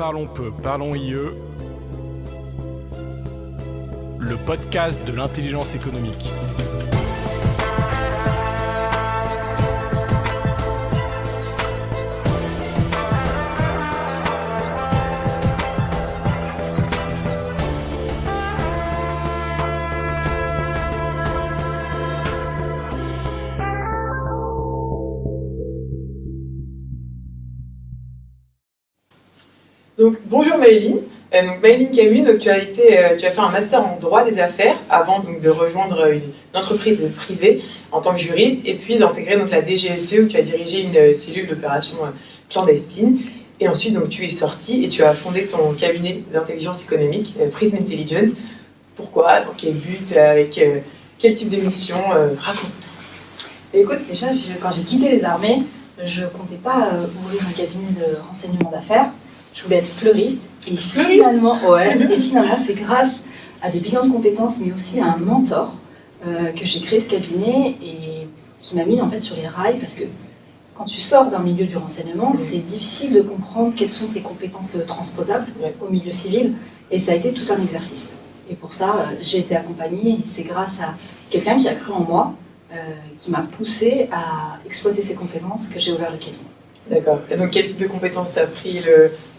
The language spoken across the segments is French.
Parlons peu, parlons IE, le podcast de l'intelligence économique. Donc, bonjour Maëline. Maëline Camus, tu as fait un master en droit des affaires avant donc, de rejoindre une entreprise privée en tant que juriste et puis d'intégrer donc, la DGSE où tu as dirigé une cellule d'opération clandestine. Et ensuite, donc, tu es sortie et tu as fondé ton cabinet d'intelligence économique, Prism Intelligence. Pourquoi? Pour quel but? Avec quel type de mission? Raconte-nous. Écoute, déjà, quand j'ai quitté les armées, je ne comptais pas ouvrir un cabinet de renseignement d'affaires. Je voulais être fleuriste et finalement, c'est grâce à des bilans de compétences, mais aussi à un mentor que j'ai créé ce cabinet et qui m'a mis en fait sur les rails parce que quand tu sors d'un milieu du renseignement, c'est difficile de comprendre quelles sont tes compétences transposables au milieu civil et ça a été tout un exercice. Et pour ça, j'ai été accompagnée et c'est grâce à quelqu'un qui a cru en moi, qui m'a poussée à exploiter ces compétences que j'ai ouvert le cabinet. D'accord. Et donc, quel type de compétences tu as pris?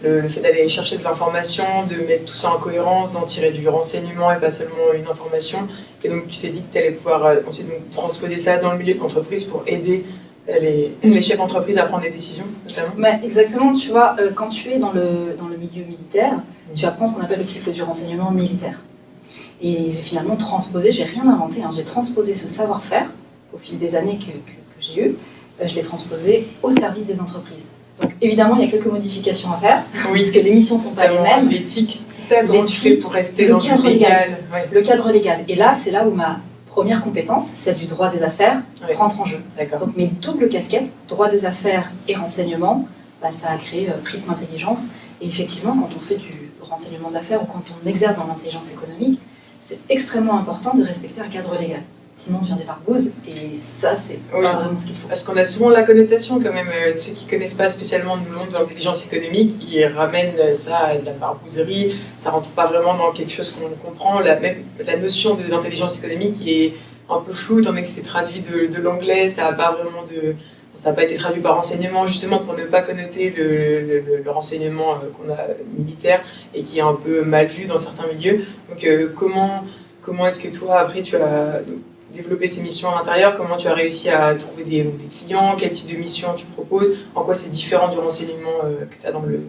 Le fait d'aller chercher de l'information, de mettre tout ça en cohérence, d'en tirer du renseignement et pas seulement une information. Et donc, tu t'es dit que tu allais pouvoir ensuite donc, transposer ça dans le milieu de l'entreprise pour aider les chefs d'entreprise à prendre des décisions, notamment. Exactement. Tu vois, quand tu es dans le milieu militaire, tu apprends ce qu'on appelle le cycle du renseignement militaire. Et j'ai finalement transposé, j'ai rien inventé, j'ai transposé ce savoir-faire au fil des années que j'ai eues. Je l'ai transposé au service des entreprises. Donc évidemment, il y a quelques modifications à faire, parce que les missions ne sont pas les mêmes. L'éthique, c'est ça, comment tu fais pour rester dans le cadre légal. Le cadre légal. Et là, c'est là où ma première compétence, celle du droit des affaires, rentre en jeu. Donc mes doubles casquettes, droit des affaires et renseignement, ça a créé Prism Intelligence. Et effectivement, quand on fait du renseignement d'affaires ou quand on exerce dans l'intelligence économique, c'est extrêmement important de respecter un cadre légal. Sinon, on devient des barbouzes, et ça, c'est pas vraiment ce qu'il faut. Parce qu'on a souvent la connotation, quand même, ceux qui ne connaissent pas spécialement le monde de l'intelligence économique, ils ramènent ça à de la barbouzerie, ça ne rentre pas vraiment dans quelque chose qu'on comprend. La notion de l'intelligence économique est un peu floue, étant donné que c'est traduit de l'anglais, ça n'a pas été traduit par renseignement, justement pour ne pas connoter le renseignement qu'on a militaire, et qui est un peu mal vu dans certains milieux. Donc, comment est-ce que toi, après, tu as développer ces missions à l'intérieur, comment tu as réussi à trouver des clients, quel type de mission tu proposes, en quoi c'est différent du renseignement que tu as dans le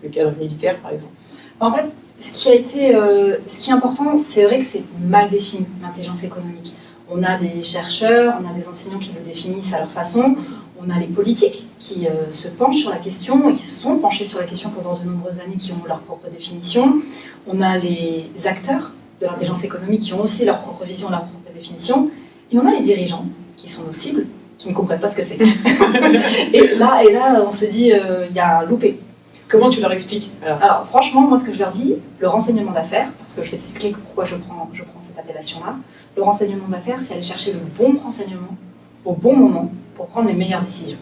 cadre militaire, par exemple? En fait, ce qui est important, c'est vrai que c'est mal défini, l'intelligence économique. On a des chercheurs, on a des enseignants qui le définissent à leur façon, on a les politiques qui se penchent sur la question et qui se sont penchés sur la question pendant de nombreuses années, qui ont leur propre définition. On a les acteurs de l'intelligence économique qui ont aussi leur propre vision, leur propre définition, et on a les dirigeants qui sont nos cibles, qui ne comprennent pas ce que c'est. et là, on se dit, il y a un loupé. Comment tu leur expliques? Alors, franchement, moi, ce que je leur dis, le renseignement d'affaires, parce que je vais t'expliquer pourquoi je prends cette appellation-là, le renseignement d'affaires, c'est aller chercher le bon renseignement au bon moment pour prendre les meilleures décisions.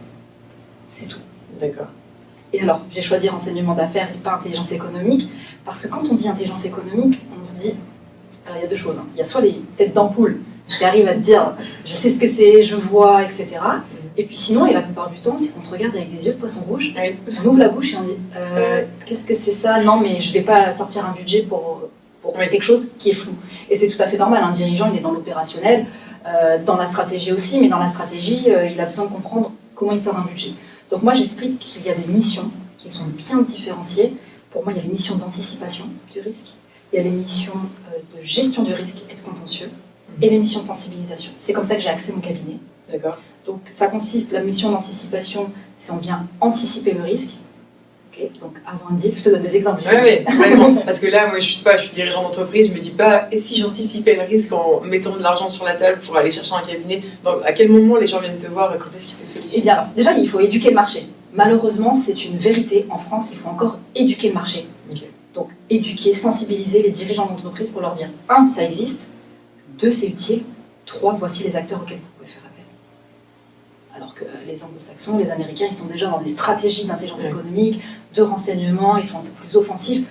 C'est tout. D'accord. Et alors, j'ai choisi renseignement d'affaires et pas intelligence économique, parce que quand on dit intelligence économique, on se dit... Alors, il y a deux choses. Il y a soit les têtes d'ampoule qui arrivent à te dire « je sais ce que c'est, je vois, etc. » Et puis sinon, et la plupart du temps, c'est qu'on te regarde avec des yeux de poisson rouge, on ouvre la bouche et on dit « qu'est-ce que c'est ça? Non, mais je ne vais pas sortir un budget pour quelque chose qui est flou. » Et c'est tout à fait normal. Un dirigeant, il est dans l'opérationnel, dans la stratégie aussi, mais dans la stratégie, il a besoin de comprendre comment il sort un budget. Donc moi, j'explique qu'il y a des missions qui sont bien différenciées. Pour moi, il y a les missions d'anticipation du risque. Il y a les missions de gestion du risque et de contentieux, et les missions de sensibilisation. C'est comme ça que j'ai axé mon cabinet. D'accord. Donc ça consiste, la mission d'anticipation, c'est on vient anticiper le risque. Okay. Donc avant un deal, je te donne des exemples. Oui, vraiment. Parce que là, moi, je suis dirigeant d'entreprise, je me dis pas, et si j'anticipais le risque en mettant de l'argent sur la table pour aller chercher un cabinet? Donc, à quel moment les gens viennent te voir et quand est-ce qu'ils te sollicitent? Eh bien, alors, déjà, il faut éduquer le marché. Malheureusement, c'est une vérité. En France, il faut encore éduquer le marché. Okay. Donc, éduquer, sensibiliser les dirigeants d'entreprise pour leur dire 1, ça existe, 2, c'est utile, 3, voici les acteurs auxquels vous pouvez faire appel. Alors que les anglo-saxons, les américains, ils sont déjà dans des stratégies d'intelligence économique, de renseignement, ils sont un peu plus offensifs.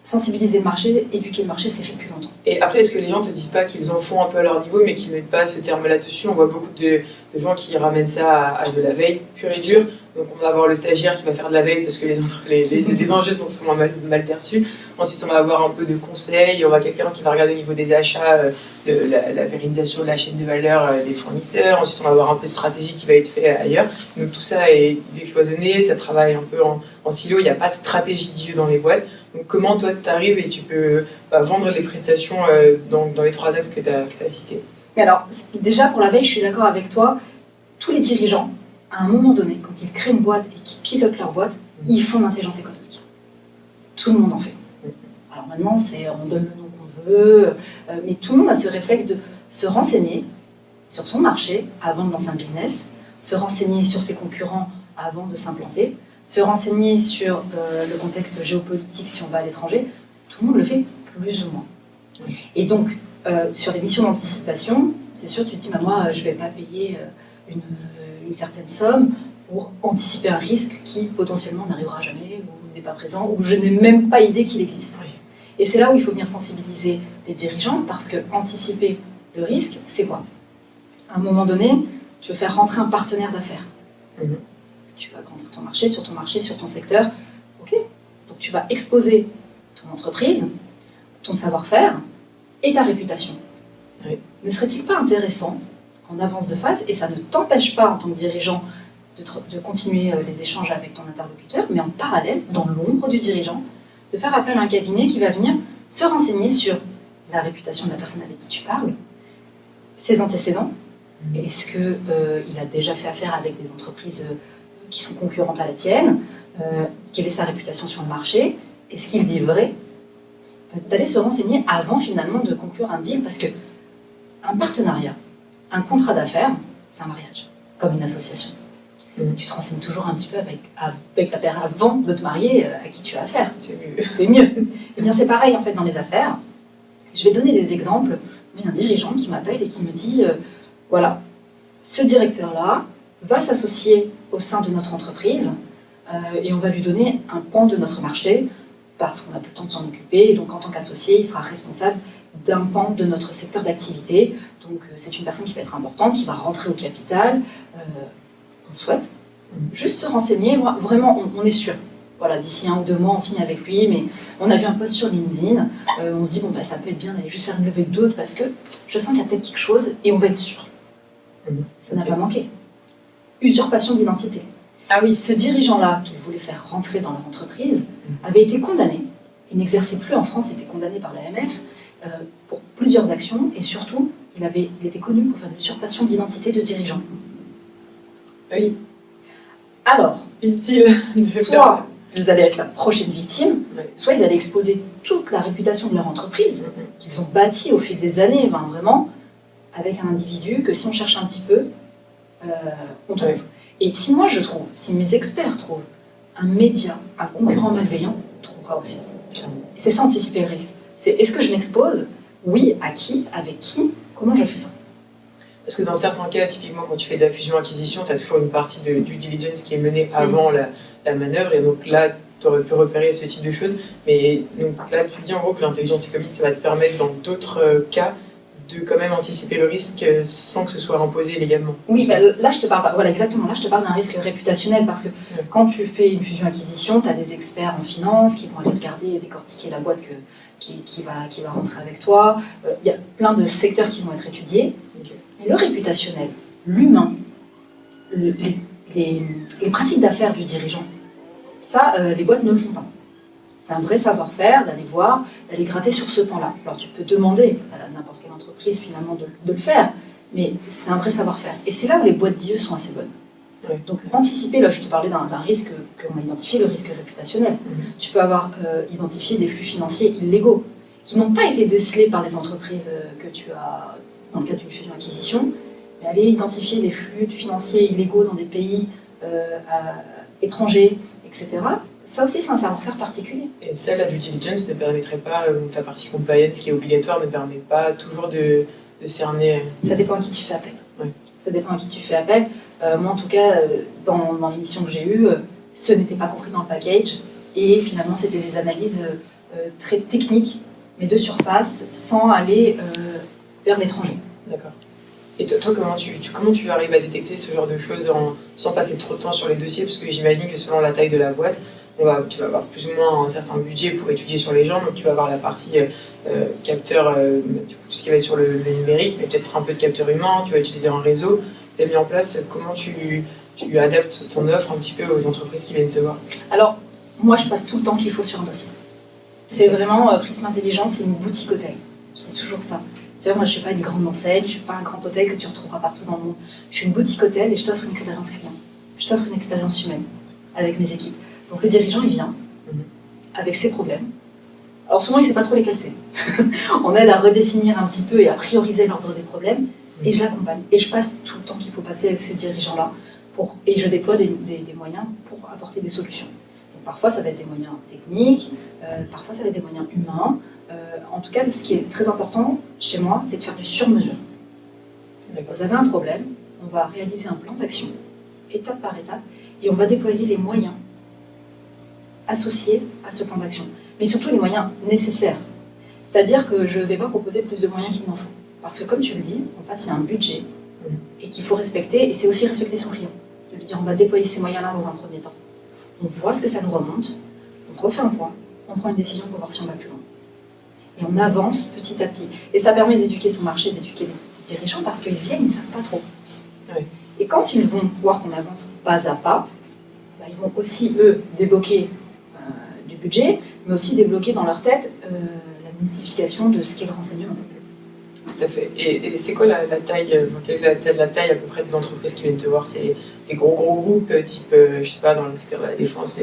Sensibiliser le marché, éduquer le marché, c'est fait depuis longtemps. Et après, est-ce que les gens ne te disent pas qu'ils en font un peu à leur niveau, mais qu'ils ne mettent pas ce terme-là dessus? On voit beaucoup de gens qui ramènent ça à de la veille pure et dure. Donc on va avoir le stagiaire qui va faire de la veille parce que les enjeux sont souvent mal perçus. Ensuite, on va avoir un peu de conseils. On va quelqu'un qui va regarder au niveau des achats la pérennisation de la chaîne de valeur des fournisseurs. Ensuite, on va avoir un peu de stratégie qui va être fait ailleurs. Donc tout ça est décloisonné, ça travaille un peu en silo. Il n'y a pas de stratégie d'IE dans les boîtes. Donc comment toi tu arrives et tu peux vendre les prestations dans les 3 axes que tu as cités? Mais alors, déjà pour la veille, je suis d'accord avec toi. Tous les dirigeants, à un moment donné, quand ils créent une boîte et qu'ils pilotent leur boîte, ils font l'intelligence économique. Tout le monde en fait. Alors maintenant, on donne le nom qu'on veut, mais tout le monde a ce réflexe de se renseigner sur son marché avant de lancer un business, se renseigner sur ses concurrents avant de s'implanter, se renseigner sur le contexte géopolitique si on va à l'étranger. Tout le monde le fait plus ou moins. Et donc, sur les missions d'anticipation, c'est sûr, tu te dis, bah, moi, je ne vais pas payer une certaine somme pour anticiper un risque qui potentiellement n'arrivera jamais ou n'est pas présent ou je n'ai même pas idée qu'il existe. Oui. Et c'est là où il faut venir sensibiliser les dirigeants parce que anticiper le risque, c'est quoi? À un moment donné, tu veux faire rentrer un partenaire d'affaires. Tu vas agrandir ton marché, sur ton secteur. Ok. Donc tu vas exposer ton entreprise, ton savoir-faire et ta réputation. Oui. Ne serait-il pas intéressant en avance de phase, et ça ne t'empêche pas en tant que dirigeant de continuer les échanges avec ton interlocuteur, mais en parallèle, dans l'ombre du dirigeant, de faire appel à un cabinet qui va venir se renseigner sur la réputation de la personne avec qui tu parles, ses antécédents, est-ce qu'il a déjà fait affaire avec des entreprises qui sont concurrentes à la tienne, quelle est sa réputation sur le marché, est-ce qu'il dit vrai, d'aller se renseigner avant finalement de conclure un deal, parce que un partenariat, un contrat d'affaires, c'est un mariage, comme une association. Tu te renseignes toujours un petit peu avec la personne avant de te marier à qui tu as affaire. C'est mieux. C'est mieux. Et bien c'est pareil en fait dans les affaires. Je vais donner des exemples. Il y a un dirigeant qui m'appelle et qui me dit voilà, ce directeur-là va s'associer au sein de notre entreprise et on va lui donner un pan de notre marché parce qu'on n'a plus le temps de s'en occuper. Et donc en tant qu'associé, il sera responsable d'un pan de notre secteur d'activité. Donc c'est une personne qui va être importante, qui va rentrer au capital. On souhaite juste se renseigner, vraiment on est sûr. Voilà, d'ici 1 ou 2 mois on signe avec lui, mais on a vu un post sur LinkedIn, on se dit bon bah ça peut être bien d'aller juste faire une levée de doute parce que je sens qu'il y a peut-être quelque chose et on va être sûr. Ça n'a pas manqué. Usurpation d'identité. Ah oui. Ce dirigeant-là qu'il voulait faire rentrer dans leur entreprise avait été condamné. Il n'exerçait plus en France, il était condamné par l'AMF pour plusieurs actions et surtout il était connu pour faire une usurpation d'identité de dirigeant. Oui. Alors, Utile. soit ils allaient être la prochaine victime, Ouais. soit ils allaient exposer toute la réputation de leur entreprise qu'ils ont bâtie au fil des années, vraiment, avec un individu que si on cherche un petit peu, on trouve. Ouais. Et si moi je trouve, si mes experts trouvent un média, un concurrent malveillant, on trouvera aussi. Et c'est ça anticiper le risque. C'est est-ce que je m'expose? Oui, à qui? Avec qui? Comment je fais ça? Parce que dans certains cas, typiquement quand tu fais de la fusion-acquisition, tu as toujours une partie de due diligence qui est menée avant la manœuvre, et donc là, tu aurais pu repérer ce type de choses. Mais donc là, tu dis en gros que l'intelligence économique, ça va te permettre dans d'autres cas de quand même anticiper le risque sans que ce soit imposé légalement. Oui, bah, là je te parle pas. Voilà, exactement. Là je te parle d'un risque réputationnel parce que quand tu fais une fusion-acquisition, tu as des experts en finance qui vont aller regarder et décortiquer la boîte qui va rentrer avec toi. Il y a plein de secteurs qui vont être étudiés. Okay. Mais le réputationnel, l'humain, les pratiques d'affaires du dirigeant, ça, les boîtes ne le font pas. C'est un vrai savoir-faire d'aller voir, d'aller gratter sur ce pan-là. Alors tu peux demander à n'importe quelle entreprise finalement de le faire, mais c'est un vrai savoir-faire. Et c'est là où les boîtes d'IE sont assez bonnes. Ouais. Donc anticiper, là je te parlais d'un risque qu'on a identifié, le risque réputationnel. Tu peux avoir identifié des flux financiers illégaux qui n'ont pas été décelés par les entreprises que tu as dans le cadre d'une fusion-acquisition, mais aller identifier des flux financiers illégaux dans des pays étrangers, etc. Ça aussi, c'est un savoir-faire particulier. Et ça, la due diligence ne permettrait pas, donc la partie compliance qui est obligatoire ne permet pas toujours de cerner. Ça dépend à qui tu fais appel. Ouais. Ça dépend à qui tu fais appel. Moi, en tout cas, dans l'émission que j'ai eue, ce n'était pas compris dans le package, et finalement c'était des analyses très techniques, mais de surface, sans aller vers l'étranger. D'accord. Et toi, comment tu arrives à détecter ce genre de choses sans passer trop de temps sur les dossiers? Parce que j'imagine que selon la taille de la boîte, tu vas avoir plus ou moins un certain budget pour étudier sur les gens, donc tu vas avoir la partie capteur, tout ce qui va être sur le numérique, mais peut-être un peu de capteur humain, tu vas utiliser un réseau. Tu as mis en place, comment tu adaptes ton offre un petit peu aux entreprises qui viennent te voir? Alors, moi je passe tout le temps qu'il faut sur un dossier. C'est vraiment, Prism Intelligence, c'est une boutique hôtel. C'est toujours ça. Tu vois, moi je ne suis pas une grande enseigne, je ne suis pas un grand hôtel que tu retrouveras partout dans le monde. Je suis une boutique hôtel et je t'offre une expérience client. Je t'offre une expérience humaine avec mes équipes. Donc le dirigeant, il vient avec ses problèmes. Alors souvent, il ne sait pas trop lesquels c'est. On aide à redéfinir un petit peu et à prioriser l'ordre des problèmes. Et je l'accompagne. Et je passe tout le temps qu'il faut passer avec ces dirigeants-là. Et je déploie des moyens pour apporter des solutions. Donc, parfois, ça va être des moyens techniques, parfois, ça va être des moyens humains. En tout cas, ce qui est très important chez moi, c'est de faire du sur-mesure. Vous avez un problème, on va réaliser un plan d'action, étape par étape, et on va déployer les moyens associés à ce plan d'action. Mais surtout les moyens nécessaires. C'est-à-dire que je ne vais pas proposer plus de moyens qu'il m'en faut. Parce que comme tu le dis, en fait, il y a un budget et qu'il faut respecter, et c'est aussi respecter son client. De lui dire, on va déployer ces moyens-là dans un premier temps. On voit ce que ça nous remonte, on refait un point, on prend une décision pour voir si on va plus loin. Et on avance petit à petit. Et ça permet d'éduquer son marché, d'éduquer les dirigeants, parce qu'ils viennent, ils ne savent pas trop. Oui. Et quand ils vont voir qu'on avance pas à pas, bah, ils vont aussi, eux, débloquer du budget, mais aussi débloquer dans leur tête la mystification de ce qu'est le renseignement. Tout à fait. Et c'est quoi la taille, quelle est la taille à peu près des entreprises qui viennent te voir? C'est des gros groupes, type, je sais pas, dans le secteur de la défense,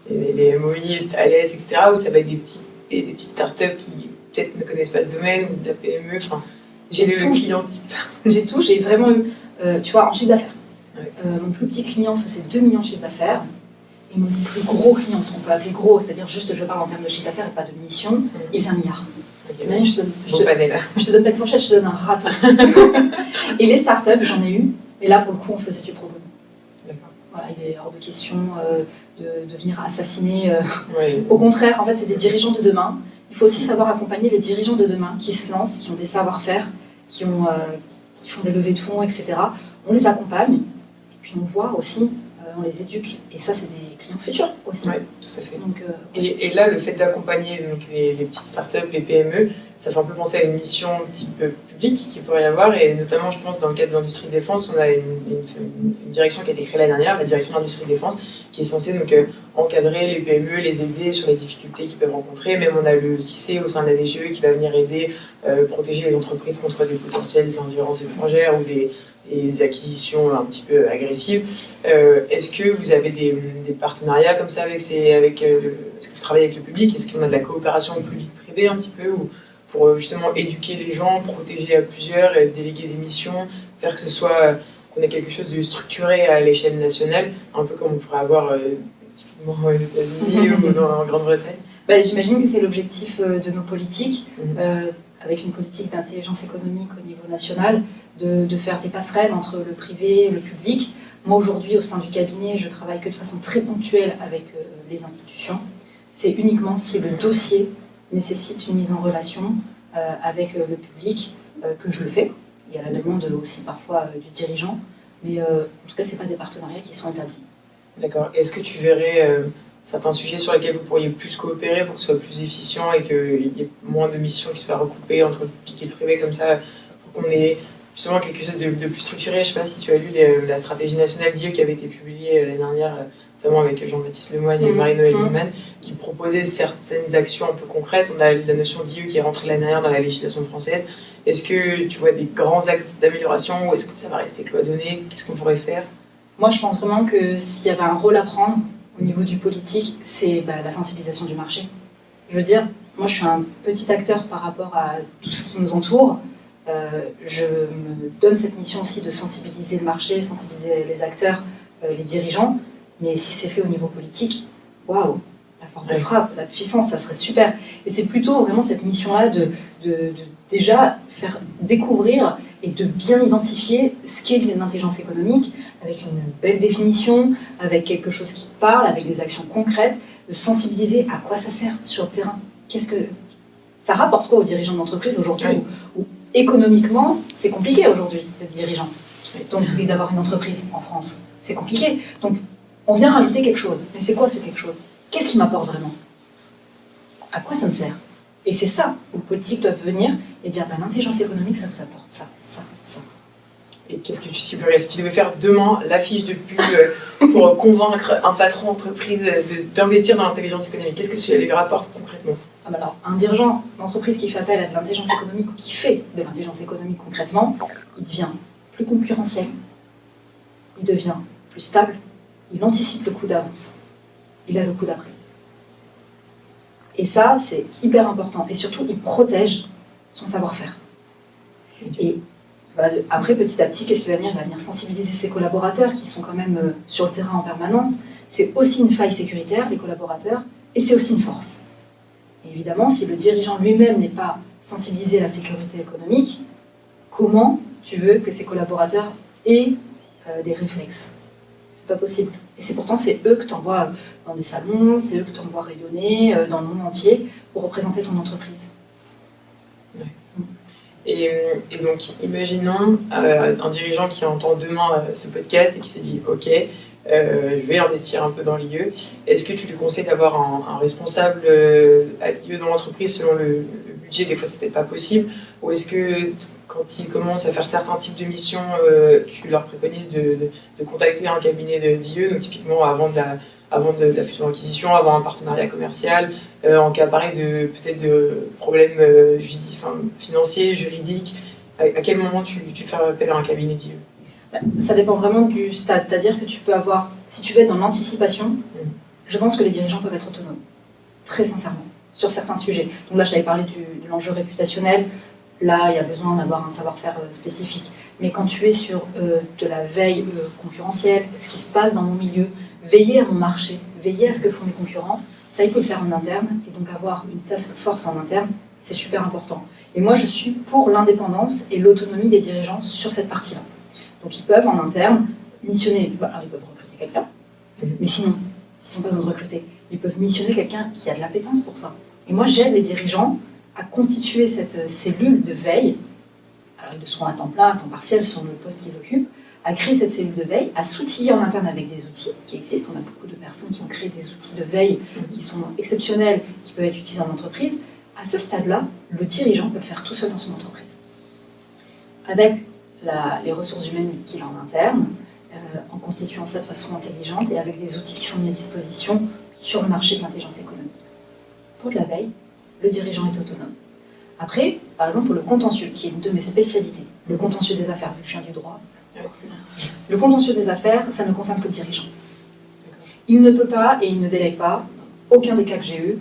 les MOI, Thales, etc. Ou ça va être des petites startups qui peut-être ne connaissent pas ce domaine, ou de la PME, enfin, j'ai le client type. J'ai tout, j'ai vraiment eu, tu vois, en chiffre d'affaires. Ouais. Mon plus petit client faisait 2 millions de chiffre d'affaires. Et mon plus gros client, ce qu'on peut appeler gros, c'est-à-dire juste je parle en termes de chiffre d'affaires et pas de mission, il faisait 1 milliard. Okay. Je te donne pas de fourchette, je te donne un râteau. Et les startups, j'en ai eu, mais là pour le coup on faisait du pro bono. D'accord. Voilà, il est hors de question de venir assassiner. Oui. Au contraire, en fait, c'est des dirigeants de demain. Il faut aussi savoir accompagner les dirigeants de demain qui se lancent, qui ont des savoir-faire, qui font des levées de fonds, etc. On les accompagne, et puis on voit aussi, on les éduque. Et ça, c'est des clients futurs aussi. Oui, tout à fait. Donc, et là, le fait d'accompagner donc, les petites startups, les PME, ça fait un peu penser à une mission type publique qu'il pourrait y avoir. Et notamment, je pense, dans le cadre de l'industrie de défense, on a une direction qui a été créée l'année dernière, la direction de l'industrie de défense, qui est censée donc, encadrer les PME, les aider sur les difficultés qu'ils peuvent rencontrer. Même on a le CICE au sein de la DGE qui va venir aider, protéger les entreprises contre des potentielles ingérences étrangères ou des acquisitions un petit peu agressives. Est-ce que vous avez des partenariats comme ça est-ce que vous travaillez avec le public? Est-ce qu'on a de la coopération public-privé un petit peu ou pour justement éduquer les gens, protéger à plusieurs, déléguer des missions, faire que ce soit qu'on ait quelque chose de structuré à l'échelle nationale, un peu comme on pourrait avoir typiquement aux États-Unis ou en Grande-Bretagne? J'imagine que c'est l'objectif de nos politiques, avec une politique d'intelligence économique au niveau national, de faire des passerelles entre le privé et le public. Moi, aujourd'hui, au sein du cabinet, je travaille que de façon très ponctuelle avec les institutions. C'est uniquement si le dossier nécessite une mise en relation avec le public que je le fais. Il y a la demande aussi parfois du dirigeant, mais en tout cas, ce n'est pas des partenariats qui sont établis. D'accord. Est-ce que tu verrais certains sujets sur lesquels vous pourriez plus coopérer pour que ce soit plus efficient et qu'il y ait moins de missions qui soient recoupées entre le public et le privé comme ça, pour qu'on ait justement quelque chose de plus structuré? Je ne sais pas si tu as lu la stratégie nationale d'IE qui avait été publiée l'année dernière, notamment avec Jean-Baptiste Lemoyne et Marie-Noëlle Lienemann, qui proposait certaines actions un peu concrètes. On a la notion d'IE qui est rentrée l'année dernière dans la législation française. Est-ce que tu vois des grands axes d'amélioration ou est-ce que ça va rester cloisonné? Qu'est-ce qu'on pourrait faire? Moi, je pense vraiment que s'il y avait un rôle à prendre au niveau du politique, c'est la sensibilisation du marché. Je veux dire, moi, je suis un petit acteur par rapport à tout ce qui nous entoure. Je me donne cette mission aussi de sensibiliser le marché, sensibiliser les acteurs, les dirigeants. Mais si c'est fait au niveau politique, waouh, la force de frappe, la puissance, ça serait super. Et c'est plutôt vraiment cette mission-là de déjà faire découvrir et de bien identifier ce qu'est l'intelligence économique, avec une belle définition, avec quelque chose qui parle, avec des actions concrètes, de sensibiliser à quoi ça sert sur le terrain. Qu'est-ce que ça rapporte quoi aux dirigeants d'entreprise aujourd'hui où économiquement, c'est compliqué aujourd'hui d'être dirigeant. Donc, et d'avoir une entreprise en France, c'est compliqué. Donc, on vient rajouter quelque chose. Mais c'est quoi ce quelque chose? Qu'est-ce qui m'apporte vraiment? À quoi ça me sert? Et c'est ça où les politiques doivent venir et dire l'intelligence économique, ça vous apporte ça, ça, ça. Et qu'est-ce que tu ciblerais? Si tu devais faire demain l'affiche de pub pour convaincre un patron d'entreprise d'investir dans l'intelligence économique, qu'est-ce que tu lui rapportes concrètement? Alors, un dirigeant d'entreprise qui fait appel à de l'intelligence économique ou qui fait de l'intelligence économique concrètement, il devient plus concurrentiel, il devient plus stable, il anticipe le coup d'avance, il a le coup d'après. Et ça, c'est hyper important. Et surtout, il protège son savoir-faire. Et après, petit à petit, qu'est-ce qu'il va venir? Il va venir sensibiliser ses collaborateurs qui sont quand même sur le terrain en permanence. C'est aussi une faille sécuritaire, les collaborateurs, et c'est aussi une force. Et évidemment, si le dirigeant lui-même n'est pas sensibilisé à la sécurité économique, comment tu veux que ses collaborateurs aient des réflexes? C'est pas possible. Et c'est pourtant, c'est eux que tu envoies dans des salons, c'est eux que tu envoies rayonner dans le monde entier pour représenter ton entreprise. Ouais. Et donc, imaginons un dirigeant qui entend demain ce podcast et qui se dit « Ok, je vais investir un peu dans l'IE ». Est-ce que tu lui conseilles d'avoir un responsable à l'IE dans l'entreprise selon le budget? Des fois, c'est peut-être pas possible. Ou est-ce que quand ils commencent à faire certains types de missions, tu leur préconises de contacter un cabinet d'IE, donc typiquement avant de la fusion-acquisition, avant un partenariat commercial, en cas pareil peut-être de problèmes financiers, juridiques, à quel moment tu fais appel à un cabinet d'IE? Ça dépend vraiment du stade, c'est-à-dire que tu peux avoir, si tu veux être dans l'anticipation, je pense que les dirigeants peuvent être autonomes, très sincèrement, sur certains sujets. Donc là, je t'avais parlé de l'enjeu réputationnel. Là, il y a besoin d'avoir un savoir-faire spécifique. Mais quand tu es sur de la veille concurrentielle, ce qui se passe dans mon milieu, veiller à mon marché, veiller à ce que font mes concurrents, ça, il faut le faire en interne. Et donc avoir une task force en interne, c'est super important. Et moi, je suis pour l'indépendance et l'autonomie des dirigeants sur cette partie-là. Donc ils peuvent en interne missionner, alors ils peuvent recruter quelqu'un, mais sinon, s'ils n'ont pas besoin de recruter, ils peuvent missionner quelqu'un qui a de l'appétence pour ça. Et moi, j'aide les dirigeants à constituer cette cellule de veille, alors ils le sont à temps plein, à temps partiel, sur le poste qu'ils occupent, à créer cette cellule de veille, à s'outiller en interne avec des outils qui existent. On a beaucoup de personnes qui ont créé des outils de veille qui sont exceptionnels, qui peuvent être utilisés en entreprise. À ce stade-là, le dirigeant peut le faire tout seul dans son entreprise. Avec les ressources humaines qu'il a en interne, en constituant ça de façon intelligente et avec des outils qui sont mis à disposition sur le marché de l'intelligence économique. Pour de la veille, le dirigeant est autonome. Après, par exemple, pour le contentieux, qui est une de mes spécialités, le contentieux des affaires, vu que je viens du droit, forcément. Le contentieux des affaires, ça ne concerne que le dirigeant. Il ne peut pas et il ne délègue pas, aucun des cas que j'ai eu,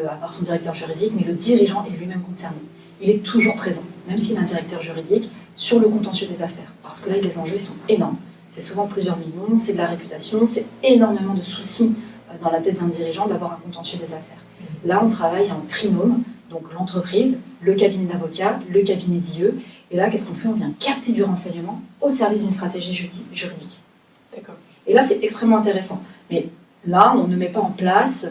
à part son directeur juridique, mais le dirigeant est lui-même concerné. Il est toujours présent, même s'il est un directeur juridique, sur le contentieux des affaires. Parce que là, les enjeux sont énormes. C'est souvent plusieurs millions, c'est de la réputation, c'est énormément de soucis dans la tête d'un dirigeant d'avoir un contentieux des affaires. Là, on travaille en trinôme, donc l'entreprise, le cabinet d'avocats, le cabinet d'IE. Et là, qu'est-ce qu'on fait? On vient capter du renseignement au service d'une stratégie juridique. D'accord. Et là, c'est extrêmement intéressant. Mais là, on ne met pas en place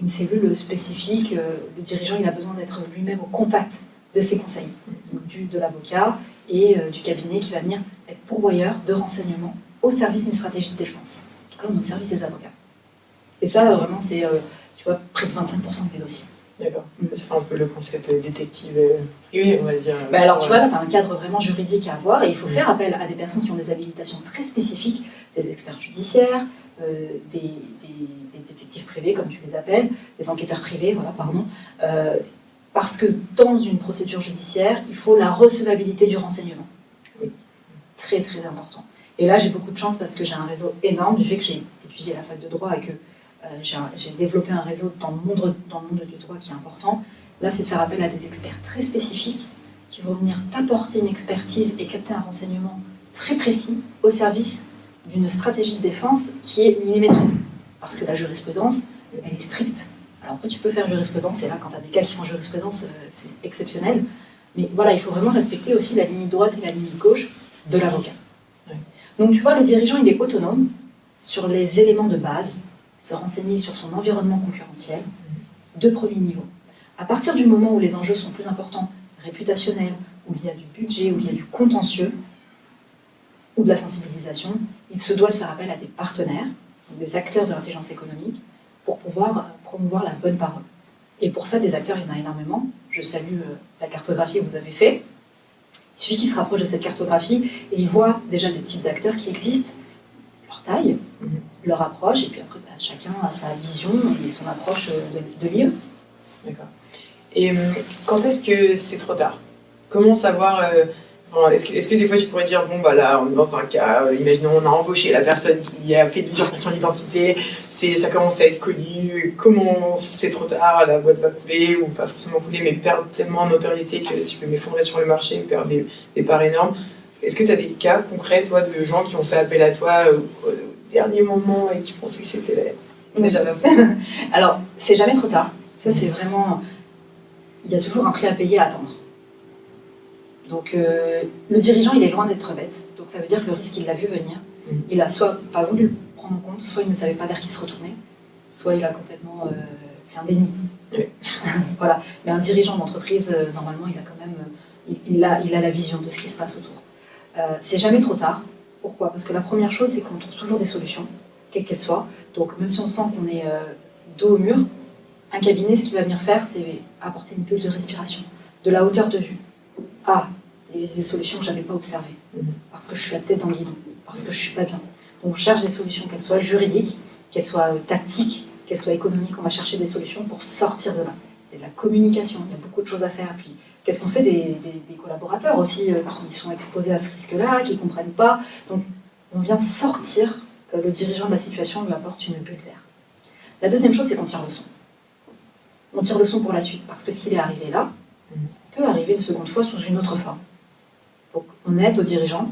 une cellule spécifique. Le dirigeant, il a besoin d'être lui-même au contact de ses conseils, donc de l'avocat et du cabinet qui va venir être pourvoyeur de renseignements au service d'une stratégie de défense. Donc là, on est au service des avocats. Et ça, vraiment, c'est près de 25% des dossiers. D'accord. C'est un peu le concept détective privé, on va dire. Alors, tu vois, là, tu as un cadre vraiment juridique à avoir et il faut faire appel à des personnes qui ont des habilitations très spécifiques, des experts judiciaires, des détectives privés, comme tu les appelles, des enquêteurs privés, voilà, pardon. Parce que dans une procédure judiciaire, il faut la recevabilité du renseignement. Oui. Très, très important. Et là, j'ai beaucoup de chance parce que j'ai un réseau énorme, du fait que j'ai étudié à la fac de droit et que j'ai développé un réseau dans le monde du droit qui est important. Là, c'est de faire appel à des experts très spécifiques qui vont venir t'apporter une expertise et capter un renseignement très précis au service d'une stratégie de défense qui est millimétrée. Parce que la jurisprudence, elle est stricte. Alors après, tu peux faire jurisprudence, et là, quand tu as des cas qui font jurisprudence, c'est exceptionnel. Mais voilà, il faut vraiment respecter aussi la limite droite et la limite gauche de l'avocat. Ouais. Donc tu vois, le dirigeant, il est autonome sur les éléments de base, se renseigner sur son environnement concurrentiel, de premier niveau. À partir du moment où les enjeux sont plus importants, réputationnels, où il y a du budget, où il y a du contentieux, ou de la sensibilisation, il se doit de faire appel à des partenaires, donc des acteurs de l'intelligence économique, pour pouvoir promouvoir la bonne parole. Et pour ça, des acteurs, il y en a énormément. Je salue la cartographie que vous avez faite. Il suffit qu'ils se rapprochent de cette cartographie et ils voient déjà des types d'acteurs qui existent, leur taille, leur approche, et puis après, chacun a sa vision et son approche de l'IE. D'accord. Et quand est-ce que c'est trop tard? Comment savoir est-ce que des fois tu pourrais dire, bon, bah là, on est dans un cas, imaginons, on a embauché la personne qui a fait de l'usurpation d'identité, ça commence à être connu, comment c'est trop tard, la boîte va couler, ou pas forcément couler, mais perdre tellement en notoriété que si je peux m'effondrer sur le marché, perdre des parts énormes. Est-ce que tu as des cas concrets, toi, de gens qui ont fait appel à toi au dernier moment et qui pensaient que c'était déjà la fin? Alors, c'est jamais trop tard. Ça, c'est vraiment... Il y a toujours un prix à payer à attendre. Donc, le dirigeant, il est loin d'être bête. Donc, ça veut dire que le risque, il l'a vu venir. Il a soit pas voulu le prendre en compte, soit il ne savait pas vers qui se retourner, soit il a complètement fait un déni. Oui. Voilà. Mais un dirigeant d'entreprise, normalement, il a quand même... Il a la vision de ce qui se passe autour. C'est jamais trop tard. Pourquoi? Parce que la première chose, c'est qu'on trouve toujours des solutions, quelles qu'elles soient. Donc, même si on sent qu'on est dos au mur, un cabinet, ce qu'il va venir faire, c'est apporter une bulle de respiration, de la hauteur de vue. Ah, il existe des solutions que je n'avais pas observées, parce que je suis la tête dans le guidon, parce que je ne suis pas bien. Donc, on cherche des solutions, qu'elles soient juridiques, qu'elles soient tactiques, qu'elles soient économiques. On va chercher des solutions pour sortir de là. Il y a de la communication, il y a beaucoup de choses à faire. Puis, qu'est-ce qu'on fait des collaborateurs aussi qui sont exposés à ce risque-là, qui ne comprennent pas? Donc, on vient sortir, le dirigeant de la situation lui apporte une bulle d'air. La deuxième chose, c'est qu'on tire le son. On tire le son pour la suite, parce que ce qu'il est arrivé là peut arriver une seconde fois sous une autre forme. Donc, on aide aux dirigeants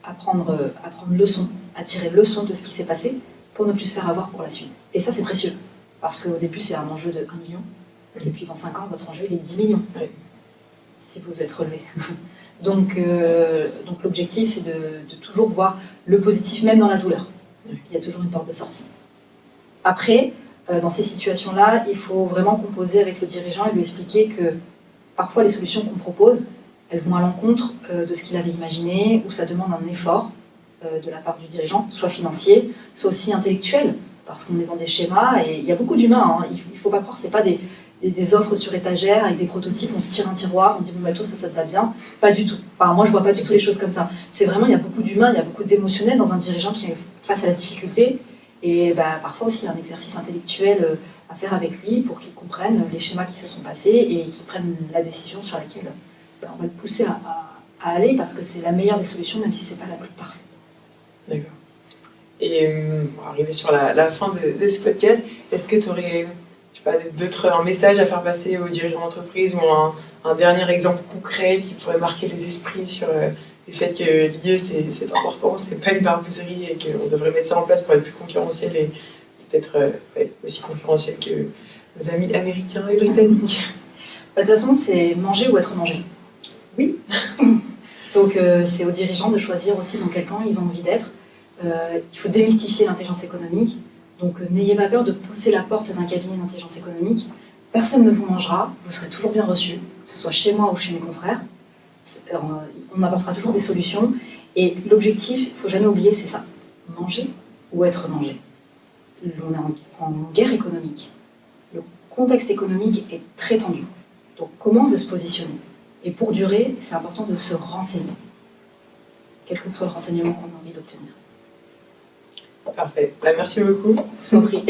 à prendre leçon, à tirer leçon de ce qui s'est passé pour ne plus se faire avoir pour la suite. Et ça, c'est précieux, parce qu'au début, c'est un enjeu de 1 million, et puis dans 5 ans, votre enjeu, il est 10 millions. Oui. Si vous êtes relevé. Donc l'objectif, c'est de toujours voir le positif, même dans la douleur. Il y a toujours une porte de sortie. Après, dans ces situations-là, il faut vraiment composer avec le dirigeant et lui expliquer que parfois les solutions qu'on propose, elles vont à l'encontre de ce qu'il avait imaginé, ou ça demande un effort de la part du dirigeant, soit financier, soit aussi intellectuel, parce qu'on est dans des schémas, et il y a beaucoup d'humains. Hein. Il ne faut pas croire que ce n'est pas des offres sur étagère avec des prototypes, on se tire un tiroir, on dit bon bah toi ça te va bien, pas du tout. Enfin moi je vois pas du tout les choses comme ça. C'est vraiment, il y a beaucoup d'humains, il y a beaucoup d'émotionnel dans un dirigeant qui est face à la difficulté, et parfois aussi il y a un exercice intellectuel à faire avec lui pour qu'il comprenne les schémas qui se sont passés et qu'il prenne la décision sur laquelle on va le pousser à aller, parce que c'est la meilleure des solutions, même si c'est pas la plus parfaite. D'accord. Et pour arriver sur la fin de ce podcast, est-ce que tu aurais un message à faire passer aux dirigeants d'entreprise, ou un dernier exemple concret qui pourrait marquer les esprits sur le fait que l'IE c'est important, c'est pas une barbouzerie, et qu'on devrait mettre ça en place pour être plus concurrentiel et peut-être aussi concurrentiel que nos amis américains et britanniques? De toute façon, c'est manger ou être mangé. Oui. Donc c'est aux dirigeants de choisir aussi dans quel camp ils ont envie d'être. Il faut démystifier l'intelligence économique. Donc n'ayez pas peur de pousser la porte d'un cabinet d'intelligence économique. Personne ne vous mangera, vous serez toujours bien reçu, que ce soit chez moi ou chez mes confrères. On apportera toujours des solutions. Et l'objectif, il ne faut jamais oublier, c'est ça. Manger ou être mangé. On est en guerre économique. Le contexte économique est très tendu. Donc comment on veut se positionner? Et pour durer, c'est important de se renseigner, quel que soit le renseignement qu'on a envie d'obtenir. Parfait. Merci beaucoup. Je vous en prie.